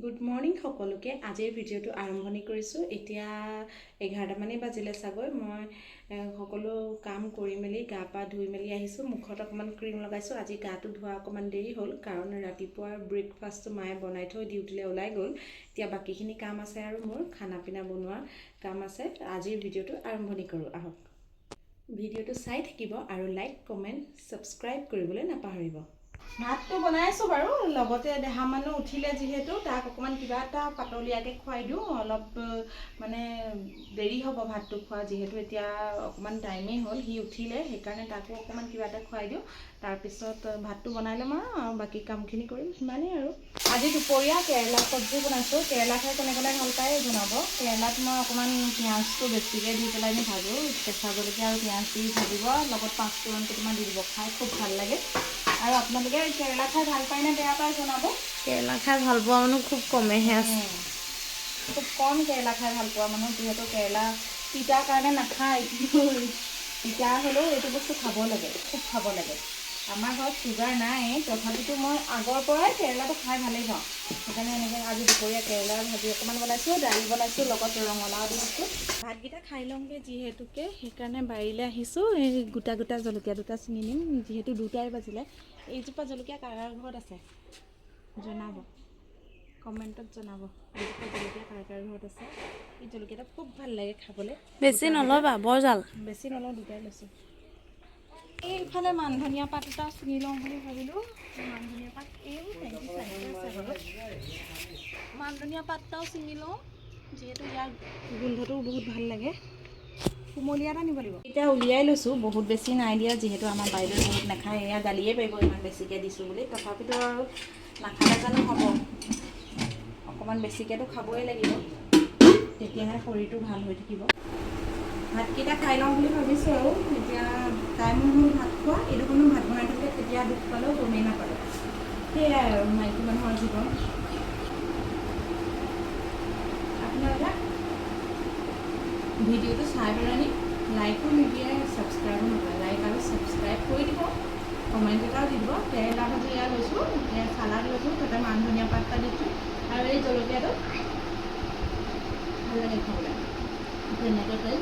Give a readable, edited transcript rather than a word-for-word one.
Good morning সকলোকে। আজিৰ ভিডিঅ'টো আৰম্ভণি কৰিছোঁ। এতিয়া 11টা মানে বাজিলে চাগৈ। মই সকলো কাম কৰি মেলি গা পা ধুই মেলি আহিছোঁ। মুখত অকণমান ক্ৰীম লগাইছোঁ। আজি গাটো ধোৱা অকণমান দেৰি হ'ল, কাৰণ ৰাতিপুৱাৰ ব্ৰেকফাষ্টটো মায়ে বনাই থৈ ডিউটিলৈ ওলাই গ'ল। এতিয়া বাকীখিনি কাম আছে আৰু মোৰ খানা পিনা বনোৱা কাম আছে। আজিৰ ভিডিঅ'টো আৰম্ভণি কৰোঁ, আহক। ভিডিঅ'টো চাই থাকিব আৰু লাইক কমেণ্ট ছাবস্ক্ৰাইব কৰিবলৈ নাপাহৰিব। ভাতটো বনাইছোঁ বাৰু, লগতে দেহা মানুহ উঠিলে যিহেতু তাক অকণমান কিবা এটা পাতলীয়াকৈ খুৱাই দিওঁ। অলপ মানে দেৰি হ'ব ভাতটো খোৱা, যিহেতু এতিয়া অকণমান টাইমেই হ'ল। সি উঠিলে, সেইকাৰণে তাকো অকণমান কিবা এটা খুৱাই দিওঁ। তাৰপিছত ভাতটো বনাই ল'ম আৰু বাকী কামখিনি কৰিম, সিমানেই আৰু। আজি দুপৰীয়া কেৰেলা চব্জি বনাইছোঁ। কেৰেলা খাই কেনেকৈ ভাল পায় জনাব। কেৰেলাত মই অকণমান পিঁয়াজটো বেছিকৈ দি পেলাই ভাজোঁ। কেঁচা জলকীয়া আৰু পিঁয়াজ দি ভাজিব, লগত 5 ফুৰণ কেইটামান দি দিব, খাই খুব ভাল লাগে। আৰু আপোনালোকে কেৰেলা খাই ভাল পায় নে বেয়া পায় জনাব। কেৰেলা খাই ভাল পোৱা মানুহ খুব কমেহে আছে। খুব কম কেৰেলা খাই ভাল পোৱা মানুহ, যিহেতু কেৰেলা তিতাৰ কাৰণে নাখায়, কিন্তু তিতা হ'লেও এইটো বস্তু খাব লাগে, খুব খাব লাগে। আমাৰ ঘৰত চুগাৰ নাই, তথাপিতো মই আগৰ পৰাই কেৰেলাটো খাই ভালেই পাওঁ। সেইকাৰণে এনেকৈ আজি দুপৰীয়া কেৰেলা ভাজি অকণমান বনাইছোঁ, দালি বনাইছোঁ, লগত ৰঙালাও দি দিছোঁ। ভাতকেইটা খাই লওঁগৈ যিহেতুকে, সেইকাৰণে বাৰীলৈ আহিছোঁ। এই গোটা গোটা জলকীয়া দুটা ছিঙি নিম, যিহেতু 2টাই বাজিলে। এইজোপা জলকীয়া কাৰ ঘৰত আছে জনাব, কমেণ্টত জনাব। এইজোপা জলকীয়া কাৰ ঘৰত আছে। এই জলকীয়াটো খুব ভাল লাগে খাবলৈ। বেছি নল'বা, বৰ জাল। বেছি নলওঁ, 2টাই লৈছোঁ। এইফালে মান ধনিয়া পাত এটা ছিঙি লওঁ বুলি ভাবিলোঁ। মান ধনিয়া পাত আছে বাৰু। মান ধনিয়া পাত এটাও ছিঙি লওঁ, যিহেতু ইয়াৰ গোন্ধটোও বহুত ভাল লাগে। কুমলীয়া এটা নিব লাগিব। এতিয়া উলিয়াই লৈছোঁ, বহুত বেছি নাই দিয়া, যিহেতু আমাৰ বাইদেউ বহুত নাখায়। এয়া গালিয়ে পাৰিব ইমান বেছিকৈ দিছোঁ বুলি, তথাপিতো আৰু নাখালে জানো হ'ব। অকণমান বেছিকৈতো খাবই লাগিব, তেতিয়াহে শৰীৰটো ভাল হৈ থাকিব। ভাতকেইটা খাই লওঁ বুলি ভাবিছোঁ আৰু। এতিয়া টাইমো হ'ল ভাত খোৱা। এইডোখৰনো ভাত বনাই থাকোঁতে কেতিয়া দুখ পালেও গমেই নাপালোঁ। সেয়াই আৰু মাইকী মানুহৰ জীৱন। আপোনালোকে ভিডিঅ'টো চাই পেলাই লাইকো নিদিয়ে, ছাবস্ক্ৰাইবো নকৰে। লাইক আৰু ছাবস্ক্ৰাইব কৰি দিব, কমেণ্ট এটাও দি দিব। কেৰেলা ভাজি এয়া লৈছোঁ, চালাড লৈছোঁ, তাতে মান ধনিয়া পাত এটা দিছোঁ, আৰু এই জলকীয়াটো ভাল লাগে খাবলৈ। তেনেকৈ কৰি